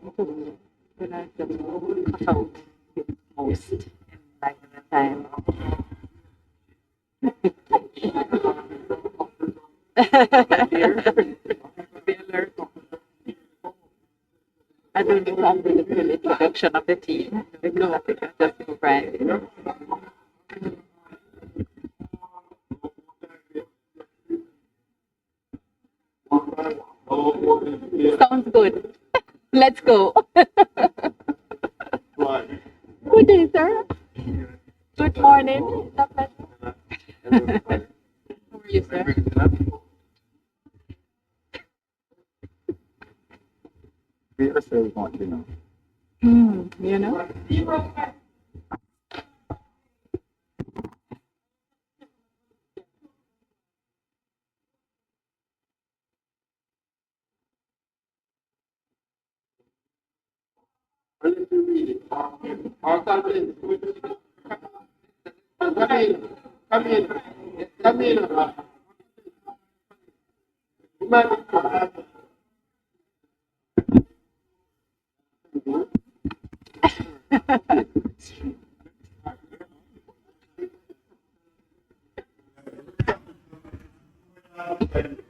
When I just cut out most in like the time. I don't know if I'm going to do the introduction of the team because I think I just go right. Sounds good. Let's go. Good day, sir. Good morning. How are you, sir? You know? Come in.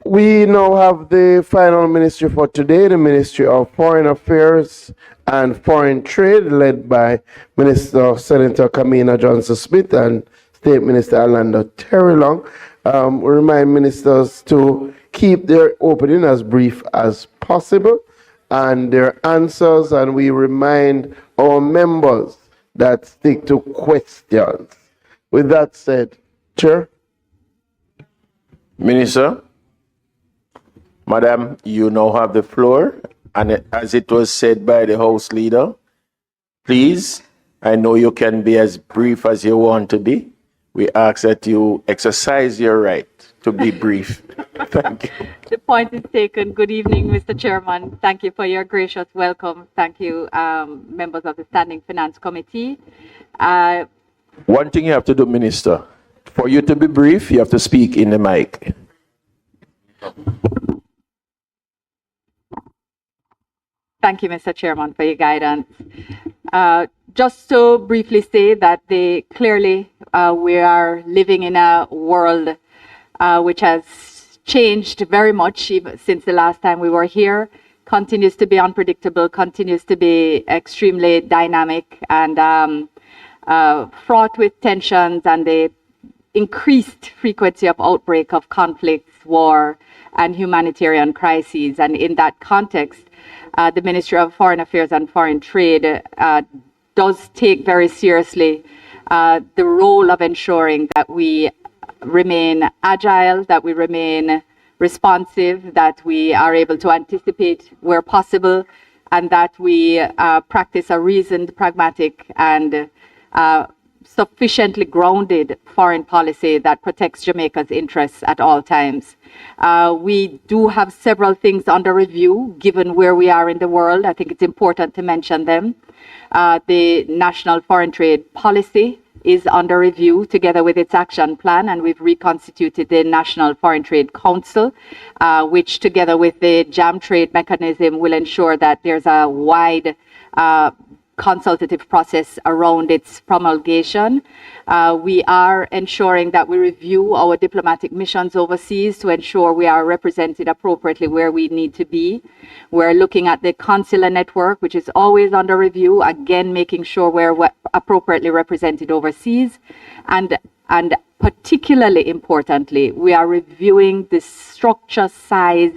We now have the final ministry for today, the Ministry of Foreign Affairs and Foreign Trade, led by Minister Senator Kamina Johnson-Smith and State Minister Orlando Terry-Long. We remind ministers to keep their opening as brief as possible and their answers, and we remind our members that stick to questions. With that said, Chair. Minister, Madam, you now have the floor, and as it was said by the House Leader, please, I know you can be as brief as you want to be. We ask that you exercise your right to be brief. Thank you. The point is taken. Good evening, Mr. Chairman. Thank you for your gracious welcome. Thank you, members of the Standing Finance Committee. One thing you have to do, Minister, for you to be brief, you have to speak in the mic. Thank you, Mr. Chairman, for your guidance. Just to briefly say that clearly we are living in a world which has changed very much even since the last time we were here, continues to be unpredictable, continues to be extremely dynamic and fraught with tensions and the increased frequency of outbreak of conflicts, war, and humanitarian crises. And in that context, the Ministry of Foreign Affairs and Foreign Trade does take very seriously the role of ensuring that we remain agile, that we remain responsive, that we are able to anticipate where possible, and that we practice a reasoned, pragmatic, and sufficiently grounded foreign policy that protects Jamaica's interests at all times. We do have several things under review, given where we are in the world. I think it's important to mention them. The National Foreign Trade Policy is under review together with its action plan, and we've reconstituted the National Foreign Trade Council, which together with the JAM trade mechanism will ensure that there's a wide consultative process around its promulgation. We are ensuring that we review our diplomatic missions overseas to ensure we are represented appropriately where we need to be. We're looking at the consular network, which is always under review, again, making sure we're appropriately represented overseas. And particularly importantly, we are reviewing the structure, size,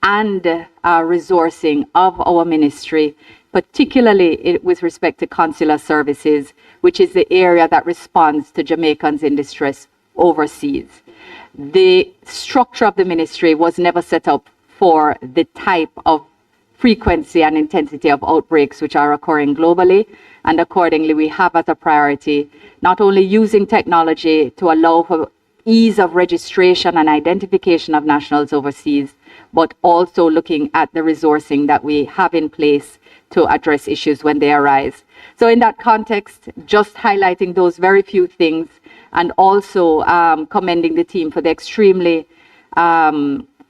and resourcing of our ministry, particularly with respect to consular services, which is the area that responds to Jamaicans in distress overseas. The structure of the ministry was never set up for the type of frequency and intensity of outbreaks which are occurring globally, and accordingly we have as a priority not only using technology to allow for ease of registration and identification of nationals overseas, but also looking at the resourcing that we have in place to address issues when they arise. So in that context, just highlighting those very few things and also commending the team for the extremely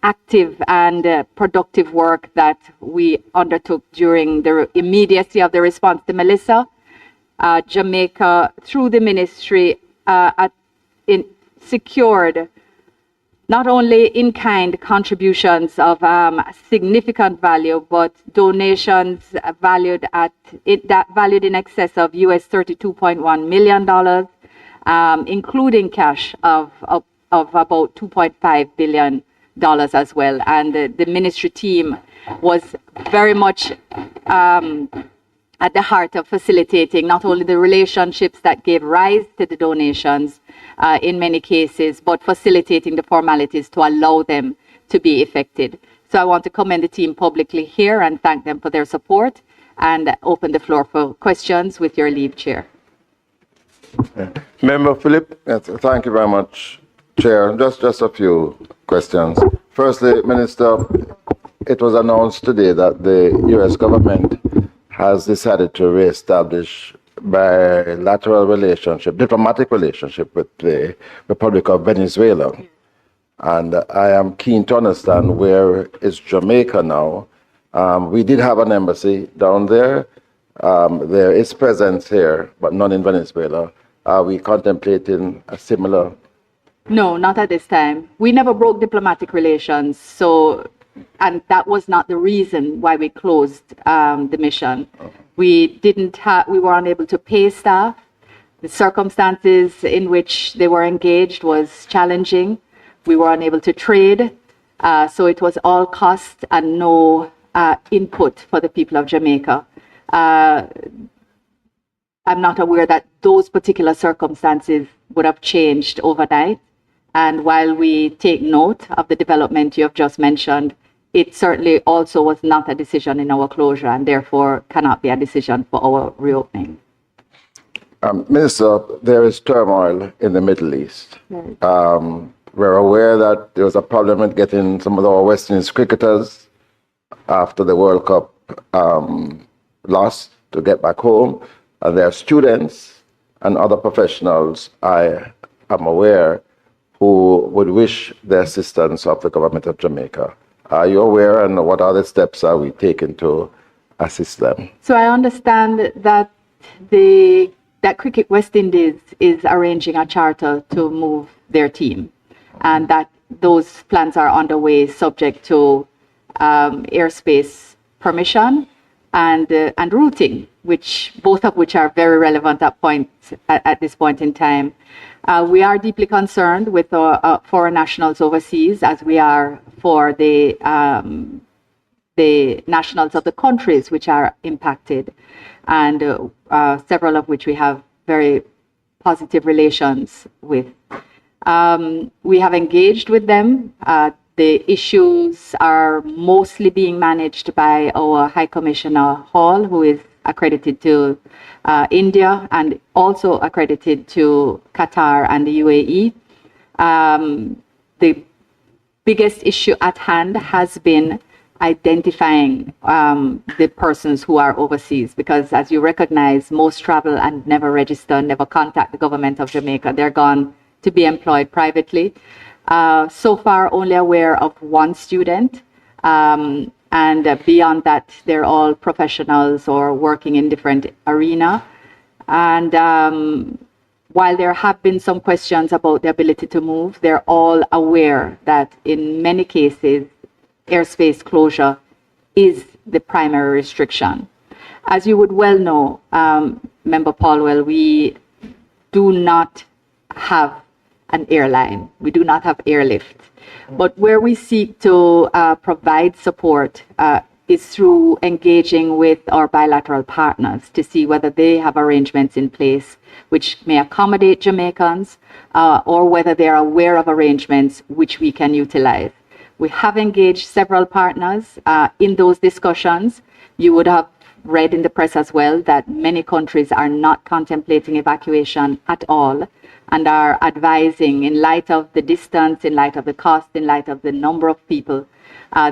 active and productive work that we undertook during the immediacy of the response to Melissa. Jamaica, through the ministry, secured not only in-kind contributions of significant value, but donations valued in excess of US $32.1 million, including cash of about $2.5 billion as well. And the ministry team was very much at the heart of facilitating not only the relationships that gave rise to the donations in many cases, but facilitating the formalities to allow them to be effected. So I want to commend the team publicly here and thank them for their support and open the floor for questions with your leave, Chair. Member Philip? Yes, thank you very much, Chair. Just a few questions. Firstly, Minister, it was announced today that the U.S. government has decided to reestablish bilateral relationship, diplomatic relationship with the Republic of Venezuela. And I am keen to understand where is Jamaica now. We did have an embassy down there. There is presence here, but none in Venezuela. Are we contemplating a similar? No, not at this time. We never broke diplomatic relations, and that was not the reason why we closed the mission. We were unable to pay staff. The circumstances in which they were engaged was challenging. We were unable to trade. So it was all cost and no input for the people of Jamaica. I'm not aware that those particular circumstances would have changed overnight. And while we take note of the development you have just mentioned, it certainly also was not a decision in our closure and therefore cannot be a decision for our reopening. Minister, there is turmoil in the Middle East. Right. We're aware that there was a problem with getting some of our West Indies cricketers after the World Cup lost to get back home. And there are students and other professionals, I am aware, who would wish the assistance of the government of Jamaica. Are you aware, and what other steps are we taking to assist them? So I understand that that Cricket West Indies is arranging a charter to move their team, and that those plans are underway subject to airspace permission and routing, both of which are very relevant at this point in time. We are deeply concerned with foreign nationals overseas, as we are for the nationals of the countries which are impacted, and several of which we have very positive relations with. We have engaged with them. The issues are mostly being managed by our High Commissioner Hall, who is accredited to India and also accredited to Qatar and the UAE. The biggest issue at hand has been identifying the persons who are overseas, because as you recognize, most travel and never register, never contact the government of Jamaica. They're gone to be employed privately. So far, only aware of one student. And beyond that, they're all professionals or working in different arena. And while there have been some questions about the ability to move, they're all aware that in many cases, airspace closure is the primary restriction. As you would well know, Member Paulwell, we do not have an airline. We do not have airlift. But where we seek to provide support is through engaging with our bilateral partners to see whether they have arrangements in place which may accommodate Jamaicans or whether they are aware of arrangements which we can utilize. We have engaged several partners in those discussions. You would have read in the press as well that many countries are not contemplating evacuation at all and are advising, in light of the distance, in light of the cost, in light of the number of people,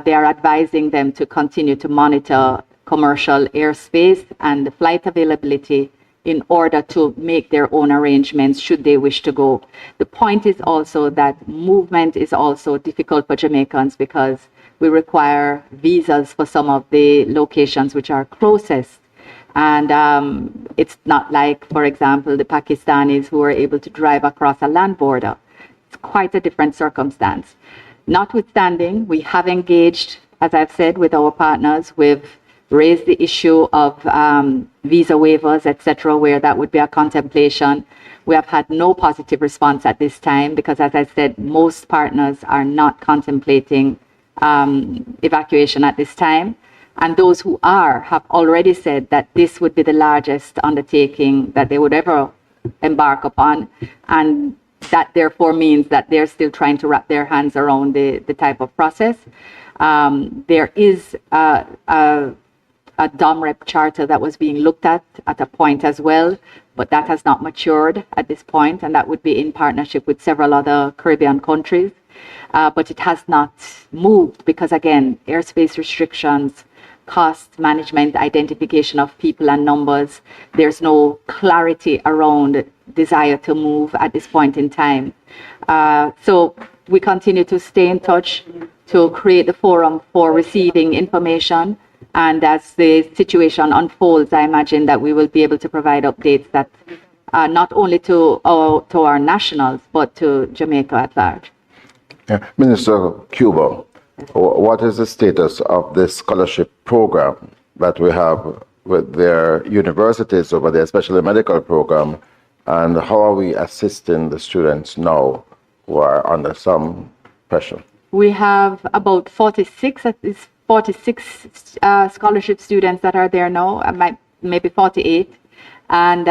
they are advising them to continue to monitor commercial airspace and the flight availability in order to make their own arrangements should they wish to go. The point is also that movement is also difficult for Jamaicans because we require visas for some of the locations which are closest. And it's not like, for example, the Pakistanis who are able to drive across a land border. It's quite a different circumstance. Notwithstanding, we have engaged, as I've said, with our partners. We've raised the issue of visa waivers, etc., where that would be a contemplation. We have had no positive response at this time because, as I said, most partners are not contemplating evacuation at this time. And those who are have already said that this would be the largest undertaking that they would ever embark upon. And that therefore means that they're still trying to wrap their hands around the type of process. There is a DOMREP charter that was being looked at a point as well, but that has not matured at this point, and that would be in partnership with several other Caribbean countries. But it has not moved because, again, airspace restrictions, cost management, identification of people and numbers, there's no clarity around desire to move at this point in time. So we continue to stay in touch to create the forum for receiving information. And as the situation unfolds, I imagine that we will be able to provide updates that not only to our nationals, but to Jamaica at large. Yeah. Minister, Cuba, what is the status of the scholarship program that we have with their universities over there, especially the medical program, and how are we assisting the students now who are under some pressure? We have about 46 scholarship students that are there now, maybe 48, and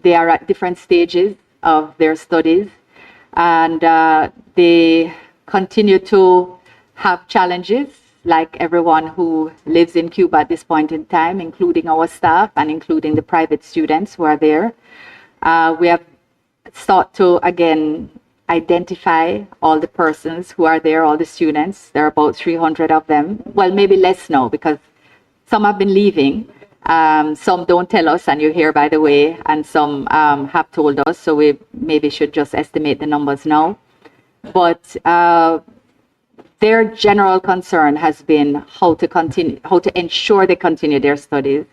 they are at different stages of their studies, and they continue to have challenges like everyone who lives in Cuba at this point in time, including our staff and including the private students who are there. We have sought to, again, identify all the persons who are there, all the students. There are about 300 of them. Well, maybe less now because some have been leaving. Some don't tell us, and you hear, by the way, and some have told us, so we maybe should just estimate the numbers now. But their general concern has been how to ensure they continue their studies.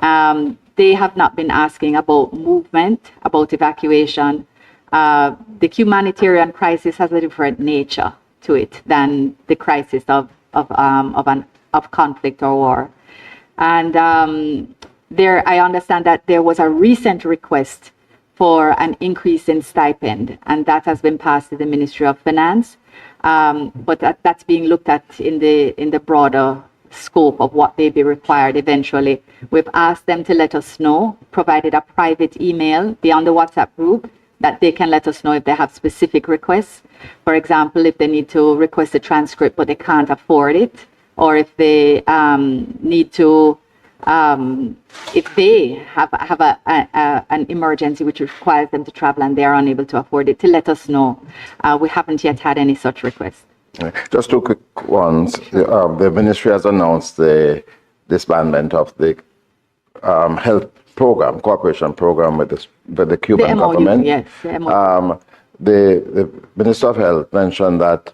They have not been asking about movement, about evacuation. The humanitarian crisis has a different nature to it than the crisis of conflict or war. And I understand that there was a recent request for an increase in stipend, and that has been passed to the Ministry of Finance. But that's being looked at in the broader scope of what may be required eventually. We've asked them to let us know, provided a private email beyond the WhatsApp group, that they can let us know if they have specific requests. For example, if they need to request a transcript but they can't afford it, or if they need to, if they have an emergency which requires them to travel and they are unable to afford it, to let us know. We haven't yet had any such requests. Just two quick ones. The ministry has announced the disbandment of the health program, cooperation program with the Cuban government. Yes, the MOU. The Minister of Health mentioned that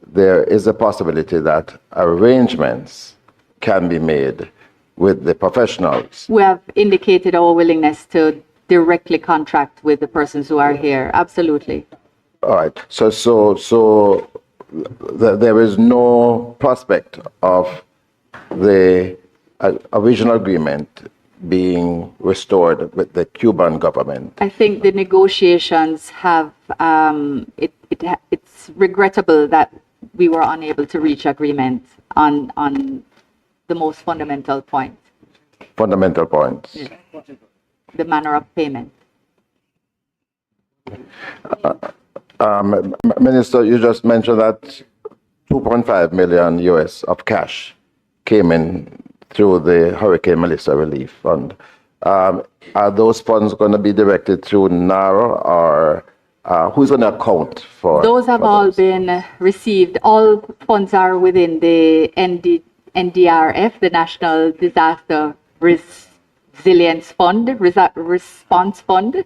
there is a possibility that arrangements can be made with the professionals. We have indicated our willingness to directly contract with the persons who are here. Absolutely. All right. So there is no prospect of the original agreement being restored with the Cuban government. I think the negotiations have, it's regrettable that we were unable to reach agreement on the most fundamental point. Fundamental points. Yes. The manner of payment. Minister, you just mentioned that 2.5 million US of cash came in through the Hurricane Melissa Relief Fund. Are those funds going to be directed through NARA, or who's going to account for? Those have all been received. All funds are within the NDRF, the National Disaster Risk resilience fund, response fund,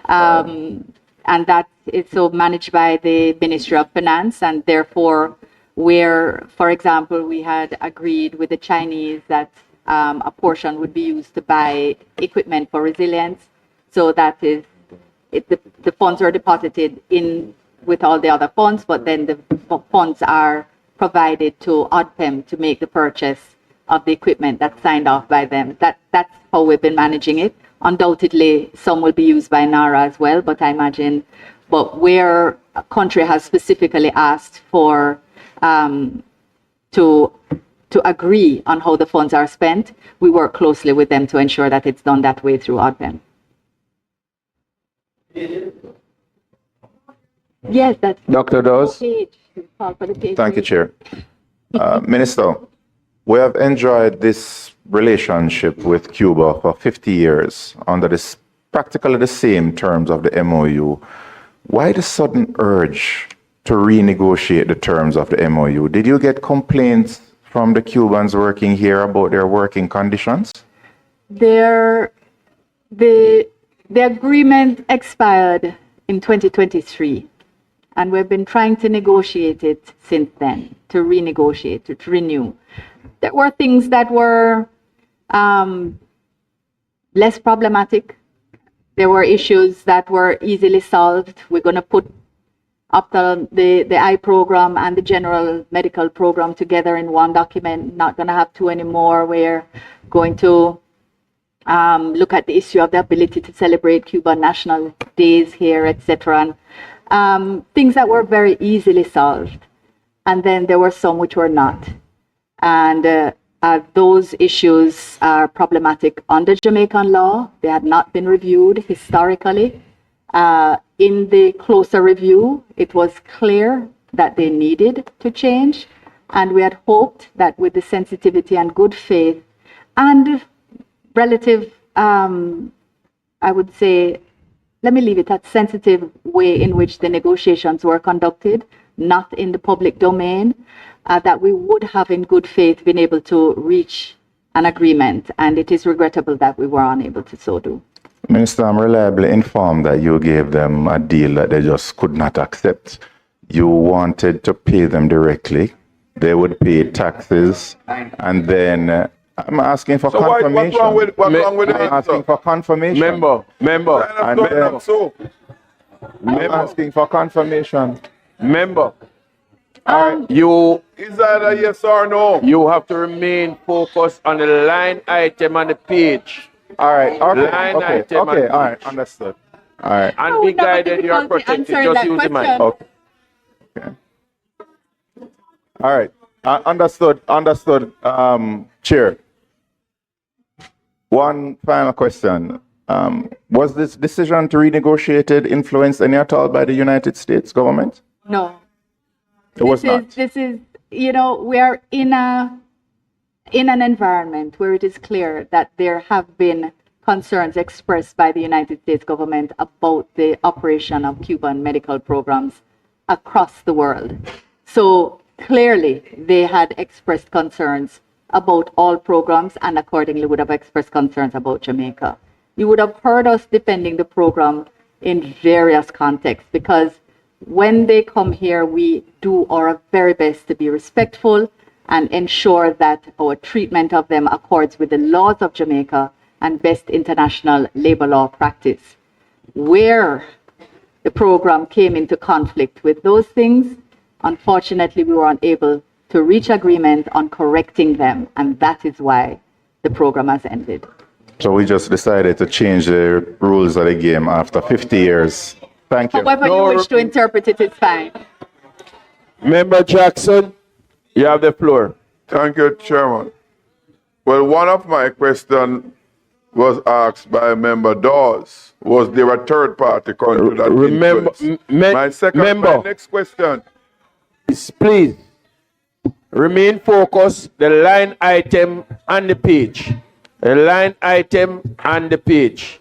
and that is so managed by the Ministry of Finance, and therefore, where, for example, we had agreed with the Chinese that a portion would be used to buy equipment for resilience, so that is, the funds are deposited in with all the other funds, but then the funds are provided to ODPEM to make the purchase of the equipment that's signed off by them. That's how we've been managing it. Undoubtedly, some will be used by NARA as well, but where a country has specifically asked for to agree on how the funds are spent, we work closely with them to ensure that it's done that way through ODPEM. Yes, that's Dr. Dawes. page. Thank you, Chair. Minister, we have enjoyed this relationship with Cuba for 50 years under this practically the same terms of the MOU. Why the sudden urge to renegotiate the terms of the MOU? Did you get complaints from the Cubans working here about their working conditions? The agreement expired in 2023, and we've been trying to negotiate it since then, to renegotiate, to renew. There were things that were less problematic. There were issues that were easily solved. We're going to put up the eye program and the general medical program together in one document. Not going to have two anymore. We're going to look at the issue of the ability to celebrate Cuban national days here, etc. And things that were very easily solved. And then there were some which were not. And those issues are problematic under Jamaican law. They had not been reviewed historically. In the closer review, it was clear that they needed to change. And we had hoped that with the sensitivity and good faith and relative, I would say, let me leave it at sensitive way in which the negotiations were conducted, not in the public domain, that we would have in good faith been able to reach an agreement. And it is regrettable that we were unable to so do. Minister, I'm reliably informed that you gave them a deal that they just could not accept. You wanted to pay them directly. They would pay taxes, and then I'm asking for confirmation. What's wrong with I'm that? asking for confirmation. Member. And then, I'm asking for confirmation. Member. You Is that a yes or no? you have to remain focused on the line item on the page. All right. Okay. Line Okay. item Okay. and All right. Understood. All right. I And would be not have guided, you are difficulty protected. answering Just that use the mic. question. Okay. Okay. All right. Understood. Understood. Chair. One final question. Was this decision to renegotiate it influenced any at all by the United States government? No. It was not. This is, we are in an environment where it is clear that there have been concerns expressed by the United States government about the operation of Cuban medical programs across the world. So clearly they had expressed concerns about all programs and accordingly would have expressed concerns about Jamaica. You would have heard us defending the program in various contexts because when they come here, we do our very best to be respectful and ensure that our treatment of them accords with the laws of Jamaica and best international labor law practice. Where the program came into conflict with those things, unfortunately, we were unable to reach agreement on correcting them, and that is why the program has ended. So we just decided to change the rules of the game after 50 years. Thank you. However you wish to interpret it, it's fine. Member Jackson, you have the floor. Thank you, Chairman. Well, one of my questions was asked by Member Dawes. Was there a third party country that Remember, influenced? My next question. please remain focused. The line item on the page. The line item on the page.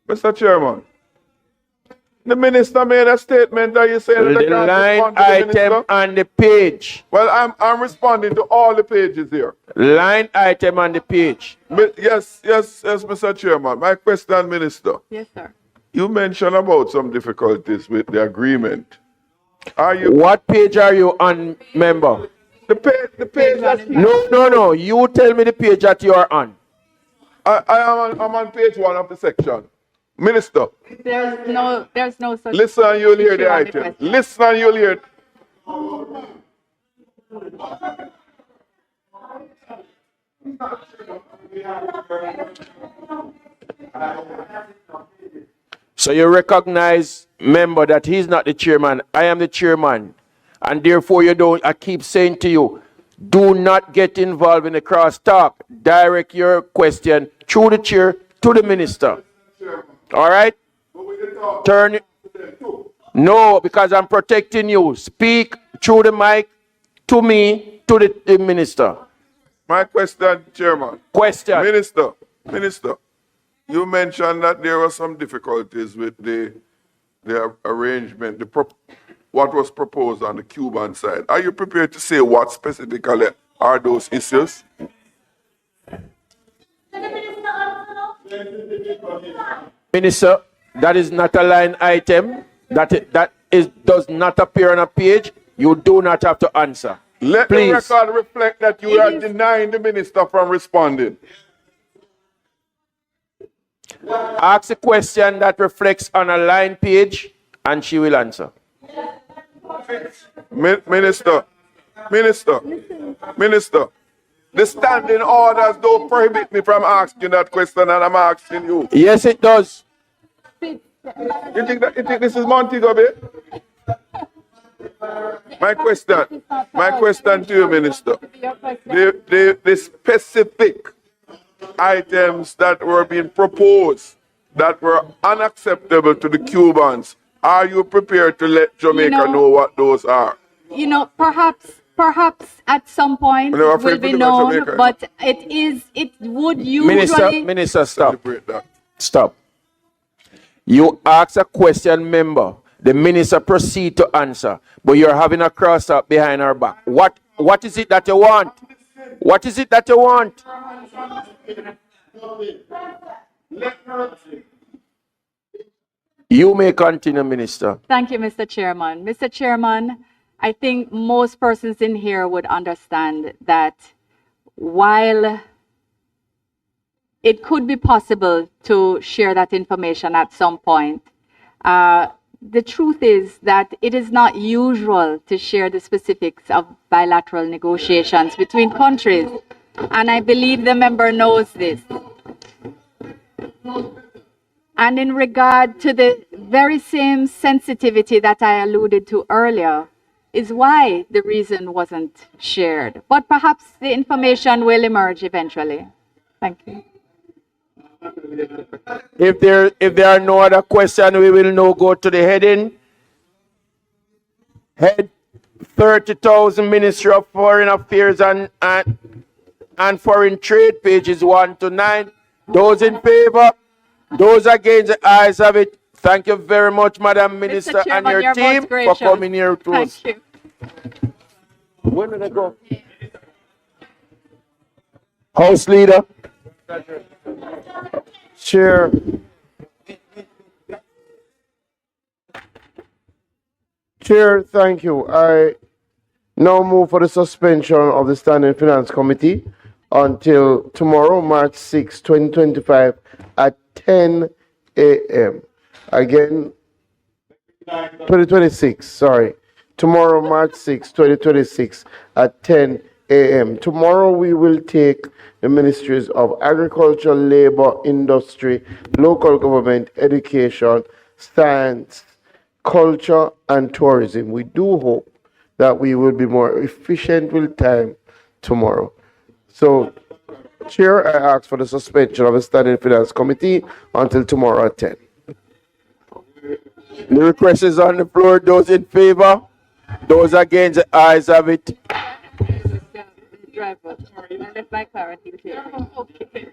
Mr. Chairman, The minister made a statement that you saying that I The can't line respond to the item minister. on the page. Well, I'm responding to all the pages here. Line item on the page. Yes, Mr. Chairman. My question, Minister. Yes, sir. You mentioned about some difficulties with the agreement. Are you What page are you on, member? the page that's No. You tell me the page that you are on. I'm on page 1 of the section. Minister, There's no such. listen and you'll hear issue the on item. question. Listen and you'll hear it. So you recognize, member, that he's not the chairman. I am the chairman. And therefore I keep saying to you, do not get involved in the crosstalk. Direct your question through the chair to the minister. All right? Turn it. No, because I'm protecting you. Speak through the mic to me, to the minister. My question, Chairman. Question. Minister, you mentioned that there were some difficulties with the arrangement, what was proposed on the Cuban side. Are you prepared to say what specifically are those issues? Minister, that is not a line item. That does not appear on a page. You do not have to answer. Let Please. the record reflect that you are denying the minister from responding. Ask a question that reflects on a line page, and she will answer. Minister, the standing orders don't prohibit me from asking that question, and I'm asking you. Yes, it does. You think this is Montego Bay? My question to you, Minister. The specific items that were being proposed that were unacceptable to the Cubans, are you prepared to let Jamaica know what those are? Perhaps at some point Well, it will be known, but it would usually. Minister, stop. Celebrate that. Stop. You ask a question, member. The minister proceed to answer, but you're having a cross up behind our back. What is it that you want? What is it that you want? You may continue, Minister. Thank you, Mr. Chairman. Mr. Chairman, I think most persons in here would understand that while it could be possible to share that information at some point, the truth is that it is not usual to share the specifics of bilateral negotiations between countries, and I believe the member knows this. And in regard to the very same sensitivity that I alluded to earlier, is why the reason wasn't shared. But perhaps the information will emerge eventually. Thank you. If there are no other questions, we will now go to the heading. Head 30,000 Ministry of Foreign Affairs and Foreign Trade, pages 1 to 9. Those in favor, those against, the ayes have it. Thank you very much, Madam Minister, Mr. Chairman, and your you're most team for gracious. coming here to us. Thank you. Where did I go? House Leader. Chair. Chair, thank you. I now move for the suspension of the Standing Finance Committee until tomorrow, March 6, 2025 at 10 a.m. Again, 2026, sorry. Tomorrow, March 6, 2026 at 10 a.m. Tomorrow we will take the Ministries of Agriculture, Labor, Industry, Local Government, Education, Science, Culture, and Tourism. We do hope that we will be more efficient with time tomorrow. So, Chair, I ask for the suspension of the Standing Finance Committee until tomorrow at 10. The request is on the floor. Those in favor, those against, the ayes have it. Driver. I left my car until here. Okay.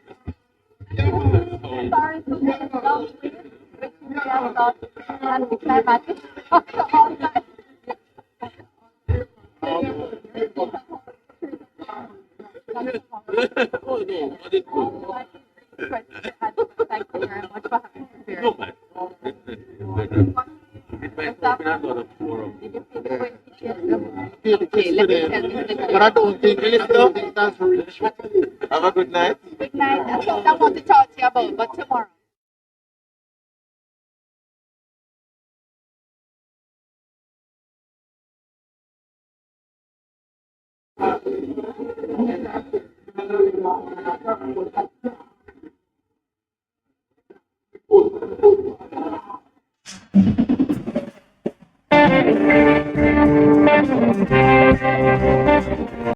Thank you very much for having me here. Okay, let me tell you. But I don't think that's rich. Have a good night. Good night. That's what I want to talk to you about, but tomorrow.